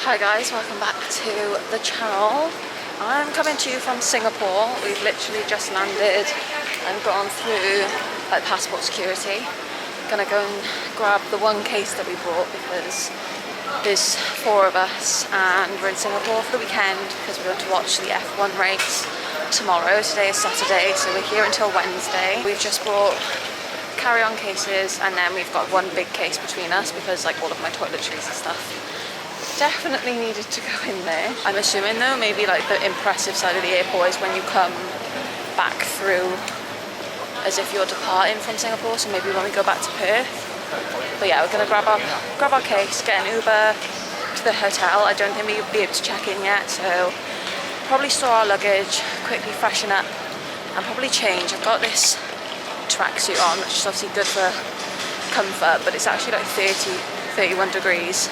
Hi guys, welcome back to the channel. I'm coming to you from Singapore. We've literally just landed and gone through like passport security. Gonna go and grab the one case that we brought because there's 4 of us and we're in Singapore for the weekend because we're going to watch the F1 race tomorrow. Today is Saturday, so we're here until Wednesday. We've just brought carry-on cases and then we've got one big case between us because like all of my toiletries and stuff definitely needed to go in there. I'm assuming though maybe like the impressive side of the airport is when you come back through as if you're departing from Singapore, so maybe when we go back to Perth. But yeah, we're gonna grab our case, get an Uber to the hotel. I don't think we'll be able to check in yet, so probably store our luggage, quickly freshen up and probably change. I've got this tracksuit on, which is obviously good for comfort, but it's actually like 31 degrees.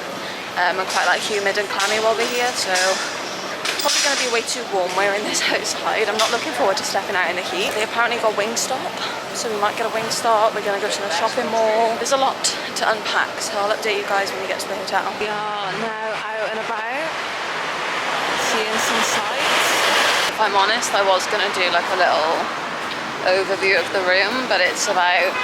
And quite like humid and clammy while we're here, so probably going to be way too warm wearing this outside. I'm not looking forward to stepping out in the heat. They apparently got Wingstop, so we might get a Wingstop. We're going to go to the shopping mall. There's a lot to unpack, so I'll update you guys when we get to the hotel. We are now out and about, seeing some sights. If I'm honest, I was going to do like a little overview of the room, but it's about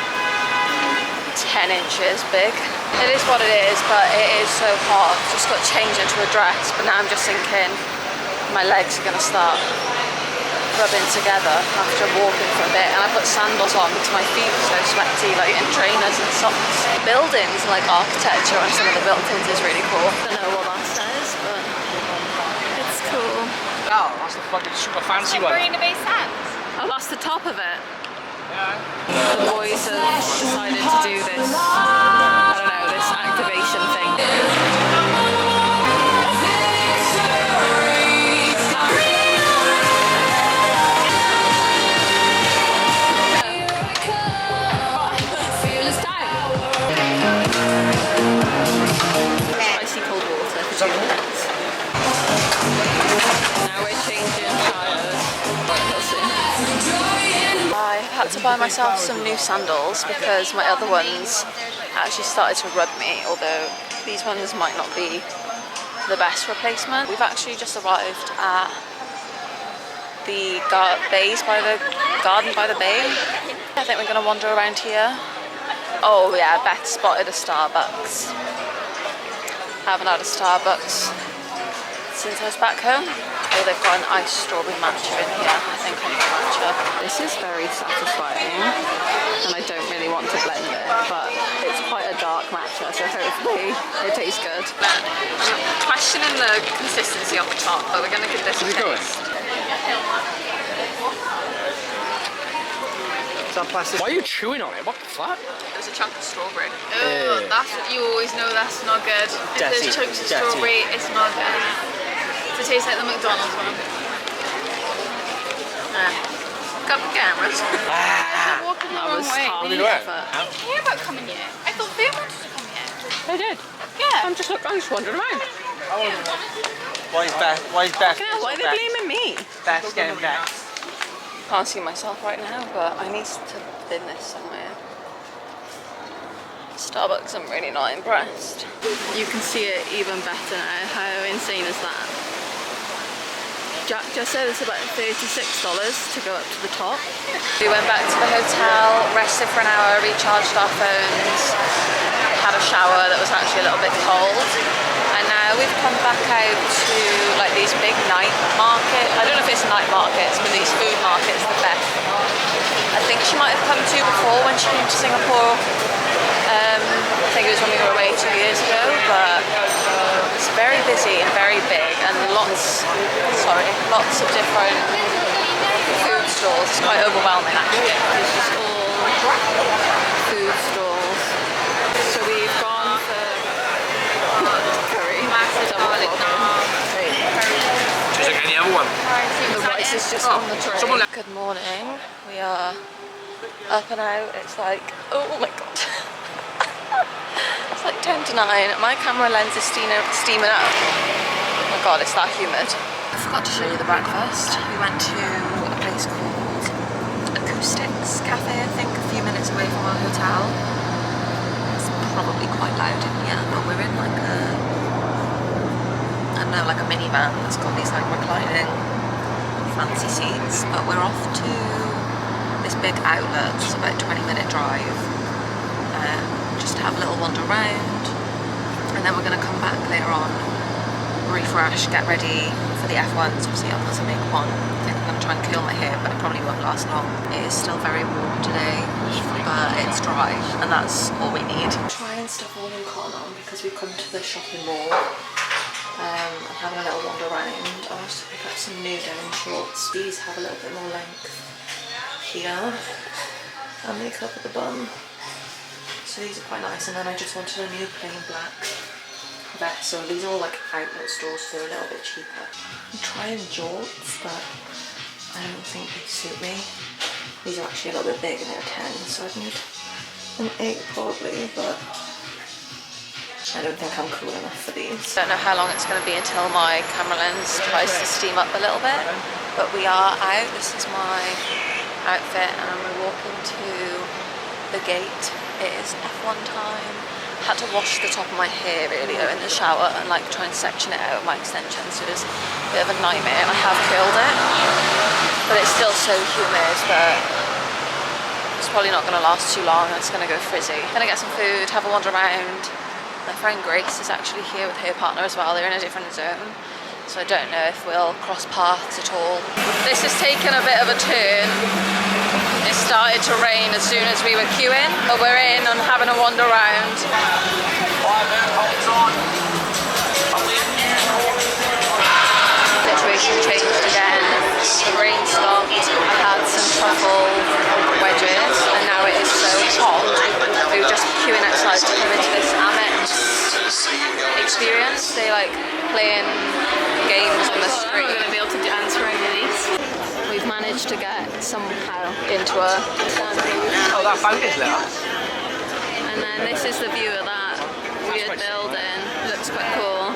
10 inches big. It is what it is, but it is so hot. Just got to change into a dress, but now I'm just thinking my legs are going to start rubbing together after walking for a bit. And I put sandals on because my feet are so sweaty, like in trainers and socks. Buildings, like architecture on some of the buildings is really cool. I don't know what that says, but it's cool. Oh, that's the fucking super fancy one. Marina Bay Sands. Oh, that's the top of it. Yeah. The boys have decided to do this, I don't know, this activation thing. Icy cold water for 2 minutes. Now we're changing tires. I had to buy myself some new sandals because my other ones actually started to rub me, although these ones might not be the best replacement. We've actually just arrived at the garden by the bay. I think we're going to wander around here. Oh yeah, Beth spotted a Starbucks. Haven't had a Starbucks since I was back home. Oh, they've got an iced strawberry matcha in here. I think I need matcha. This is very satisfying, and I don't really want to blend it, but it's quite a dark matcha, so hopefully it tastes good. I'm questioning the consistency of the top, but we're going to give this a taste. Is that plastic? Why are you chewing on it? What the fuck? There's a chunk of strawberry. Oh, that's what you always know. That's not good. If there's chunks of strawberry, it's not good. Does it taste like the McDonald's one? Got the cameras. You're walking the wrong way. What are you doing? I didn't hear about coming here. I thought they wanted to come here. They did? Yeah. I'm just wandering around. Why is Beth? Why is Beth? Why are they blaming me? Beth's getting back. Can't see myself right now, but I need to bin this somewhere. Starbucks, I'm really not impressed. You can see it even better now. How insane is that? Jack just said it's about $36 to go up to the top. We went back to the hotel, rested for an hour, recharged our phones, had a shower that was actually a little bit cold. And now we've come back out to like these big night markets. I don't know if it's night markets, but these food markets that Beth, I think she might have come to before when she came to Singapore. I think it was when we were away 2 years ago, but it's very busy and very big and lots of different food stalls. It's quite overwhelming actually. It's just all food stalls. So we've gone for curry. Massive garlic naan. Just like any other one. The rice is just on the tray. Good morning. We are up and out. It's like, oh my god. It's like 10 to 9. My camera lens is steaming up. Oh my god, it's that humid. I forgot to show you the breakfast. We went to a place called Acoustics Cafe, I think, a few minutes away from our hotel. It's probably quite loud in here, but we're in like a so like a minivan that's got these like reclining fancy seats. But we're off to this big outlet, it's about a 20-minute drive, just to have a little wander around, and then we're going to come back later on, refresh, get ready for the F1s. Obviously I'm going to make one. I think I'm going to try and curl my hair, but it probably won't last long. It is still very warm today, but it's dry, and that's all we need. Trying stuff all in cotton on because we've come to the shopping mall and having a little wander around. I wanted to pick up some new denim shorts. These have a little bit more length here, and they cover the bum, so these are quite nice. And then I just wanted a new plain black vest. So these are all like outlet stores, so they're a little bit cheaper. I'm trying jorts, but I don't think they suit me. These are actually a little bit big and they're 10, so I'd need an 8 probably, but I don't think I'm cool enough for these. Don't know how long it's going to be until my camera lens tries to steam up a little bit, but we are out. This is my outfit and we're walking to the gate. It is F1 time. Had to wash the top of my hair earlier in the shower and like try and section it out with my extensions, so it was a bit of a nightmare. And I have curled it, but it's still so humid that it's probably not going to last too long and it's going to go frizzy. Gonna get some food, have a wander around. My friend Grace is actually here with her partner as well. They're in a different zone, so I don't know if we'll cross paths at all. This has taken a bit of a turn. It started to rain as soon as we were queuing, but we're in and having a wander around. Situation changed again. The rain stopped. I had some truffle wedges, and now it is so hot. We were just queuing outside to come into this Amex experience. They like playing games on the street. We're going to be able to dance around these. We've managed to get somehow into a... Oh, that boat is lit up. And then this is the view of that weird building. Looks quite cool.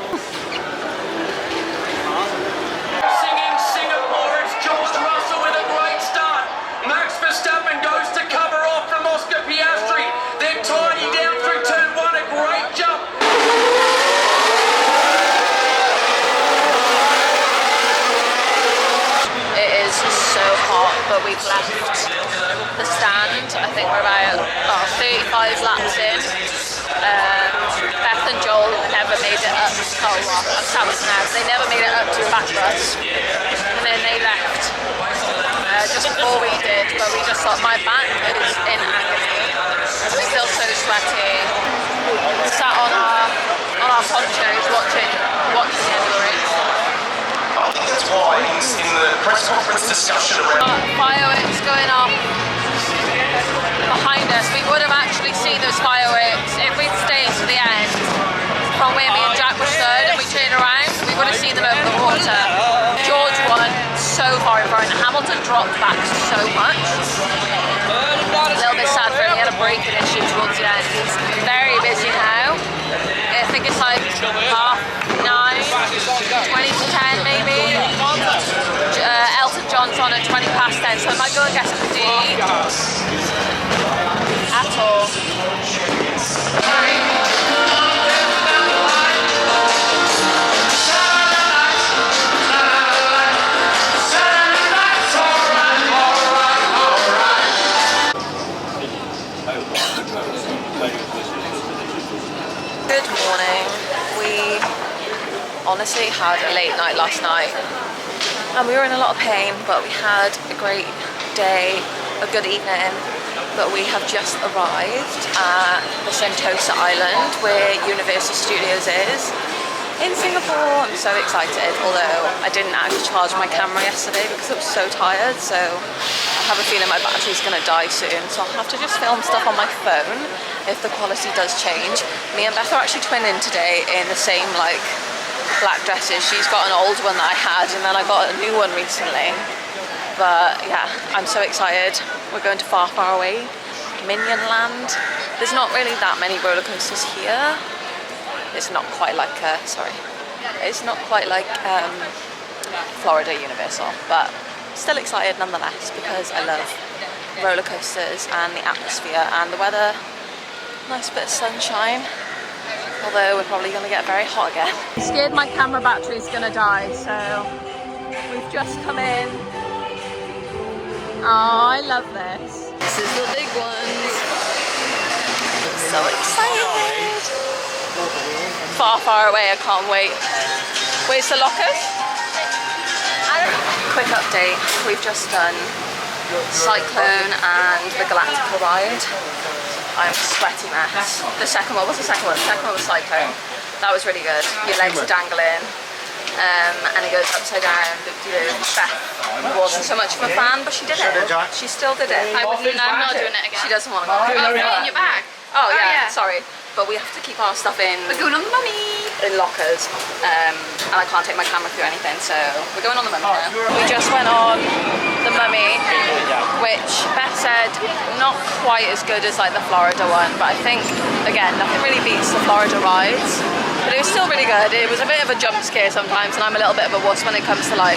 Singing Singapore, it's George Russell with a great start. Max Verstappen goes to cover off from Oscar Piastri. Then Tiny down through turn 1, a great jump. So hot, but we've left the stand. I think we're about 35 laps in. Beth and Joel never made it up. Oh, well, I'm sat with now. They never made it up to the back of us, and then they left just before we did. But we just thought my back is in agony. I'm still so sweaty. Sat on our ponchos watching the end of the race. That's why in the press conference discussion around Fireworks going off behind us. We would have actually seen those fireworks if we'd stayed to the end from where me and Jack were stood, and we turned around, we would have seen them over the water. George won so far in front. Hamilton dropped back so much. A little bit sad for him. He had a braking issue towards the end. He's very busy now. I think it's like 9:30, 20 to 10 maybe. Elton John's on at 20 past 10, so I might go and get something to eat. At all. Good morning. We honestly had a late night last night and we were in a lot of pain, but we had a great day, a good evening. But we have just arrived at the Sentosa Island where Universal Studios is in Singapore. I'm so excited, although I didn't actually charge my camera yesterday because I was so tired, so I have a feeling my battery's going to die soon, so I'll have to just film stuff on my phone if the quality does change. Me and Beth are actually twinning today in the same like black dresses. She's got an old one that I had, and then I got a new one recently. But yeah, I'm so excited. We're going to far, far away, Minion Land. There's not really that many roller coasters here. It's not quite like it's not quite like Florida Universal, but still excited nonetheless because I love roller coasters and the atmosphere and the weather. Nice bit of sunshine. although we're probably going to get very hot again. I'm scared my camera battery's going to die, so we've just come in. Oh, I love this. This is the big ones. So excited. Far, far away, I can't wait. Where's the lockers? Quick update, we've just done Cyclone and the Galactica ride. I'm a sweaty mess. The second one, what's the second one? The second one was Cyclone. That was really good. Your legs are dangling. And it goes upside down. Beth wasn't so much of a fan, but she did it. She still did it. I'm not doing it again. She doesn't want to go. Oh, in your bag. Oh yeah, sorry. But we have to keep our stuff in. We're going on the mummy. In lockers, and I can't take my camera through anything, so we're going on the mummy now. We just went on the mummy, which Beth said not quite as good as like the Florida one, but I think again nothing really beats the Florida rides. But it was still really good. It was a bit of a jump scare sometimes, and I'm a little bit of a wuss when it comes to like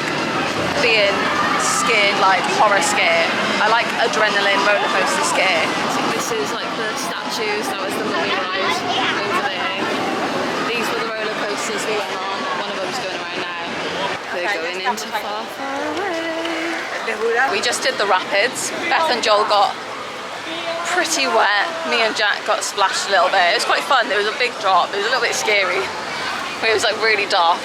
being scared, like horror scare. I like adrenaline roller coaster scare. So this is like the statues. That was the mummy ride over there. These were the roller coasters we went on. One of them's going around now. We're going into far, far away. We just did the rapids. Beth and Joel got pretty wet. Me and Jack got splashed a little bit. It was quite fun. There was a big drop. It was a little bit scary. It was like really dark.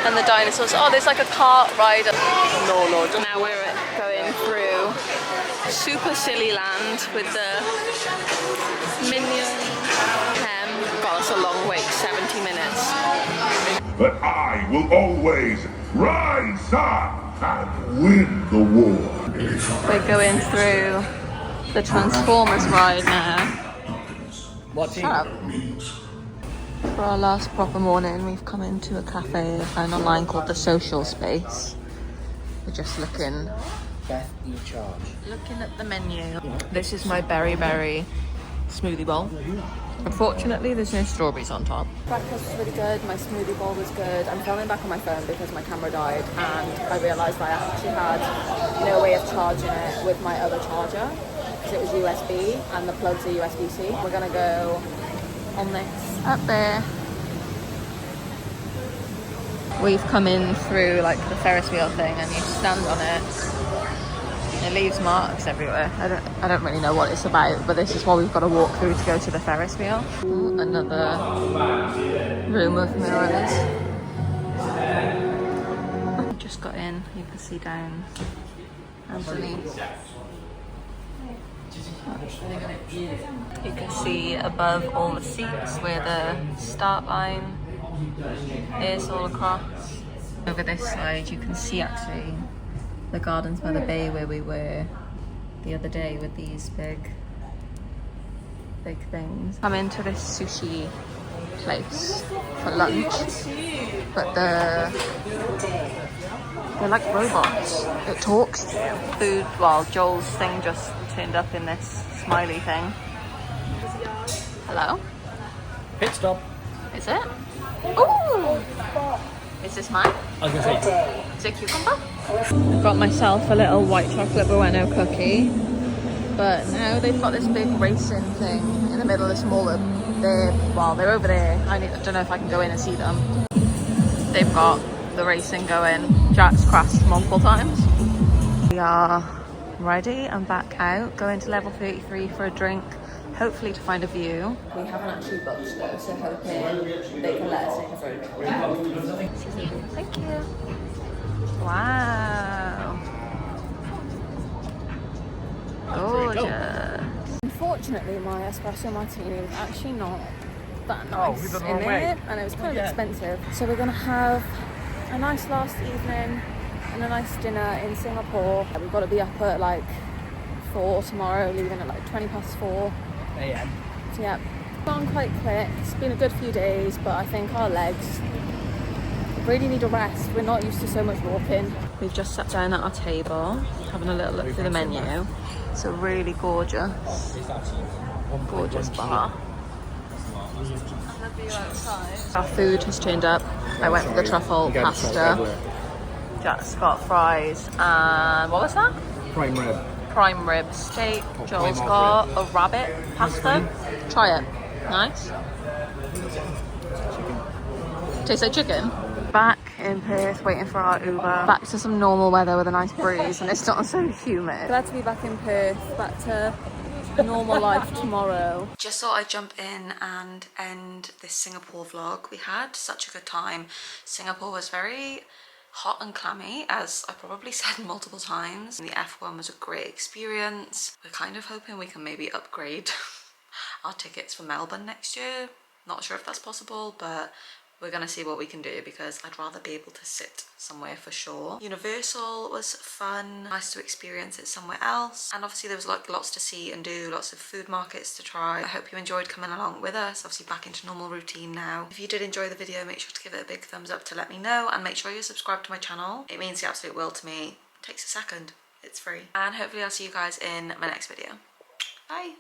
And the dinosaurs. Oh, there's like a cart ride. No. Now we're going through Super Silly Land with the Minions. God, that's a long wait, 70 minutes. But I will always rise up and win the war. We're going through the Transformers ride now. Shut up. For our last proper morning, we've come into a cafe I found online called The Social Space. We're just looking at the menu. This is my berry smoothie bowl. Unfortunately, there's no strawberries on top. Breakfast was really good, my smoothie bowl was good. I'm filming back on my phone because my camera died, and I realised I actually had no way of charging it with my other charger because it was USB and the plugs are USB-C. We're gonna go on this up there. We've come in through like the Ferris wheel thing, and you stand on it. It leaves marks everywhere. I don't really know what it's about, but this is what we've got to walk through to go to the Ferris wheel. Ooh, another room of mirrors. Just got in. You can see down underneath. You can see above all the seats where the start line is all across. Over this side you can see actually the gardens by the bay where we were the other day with these big things. I'm into this sushi place for lunch, but they're like robots. It talks to you. Food, well, Joel's thing just turned up in this smiley thing. Hello? Pit stop. Is it? Ooh! Is this mine? I was going to say. Is it cucumber? I've got myself a little white chocolate bueno cookie, but now they've got this big racing thing in the middle of this mall. They're over there. I don't know if I can go in and see them. They've got the racing going. Jack's crashed multiple times. We are ready and back out, going to level 33 for a drink, hopefully to find a view. We haven't actually booked though, so hoping they can let us in for a drink. Thank you. Wow. Gorgeous. Unfortunately, my espresso martini was actually not that nice in it, and it was kind of expensive. So we're gonna have a nice last evening and a nice dinner in Singapore. We've got to be up at like 4 tomorrow, leaving at like 4:20 AM. So yeah, gone quite quick. It's been a good few days, but I think our legs really need a rest. We're not used to so much walking. We've just sat down at our table, having a little look through the menu. It's a really gorgeous bar. Our food has turned up. I went for the truffle pasta. Jack's got fries and what was that? Prime rib. Prime rib steak. Joel's got a rabbit pasta. Try it. Nice. Tastes like chicken. Back in Perth, waiting for our Uber. Back to some normal weather with a nice breeze, and it's not so humid. Glad to be back in Perth, back to normal life tomorrow. Just thought I'd jump in and end this Singapore vlog. We had such a good time. Singapore was very hot and clammy, as I probably said multiple times. The F1 was a great experience. We're kind of hoping we can maybe upgrade our tickets for Melbourne next year. Not sure if that's possible, but we're gonna see what we can do, because I'd rather be able to sit somewhere for sure. Universal was fun, nice to experience it somewhere else, and obviously there was like lots to see and do, lots of food markets to try. I hope you enjoyed coming along with us. Obviously back into normal routine now. If you did enjoy the video, make sure to give it a big thumbs up to let me know, and make sure you're subscribed to my channel. It means the absolute world to me. It takes a second, it's free, and hopefully I'll see you guys in my next video. Bye.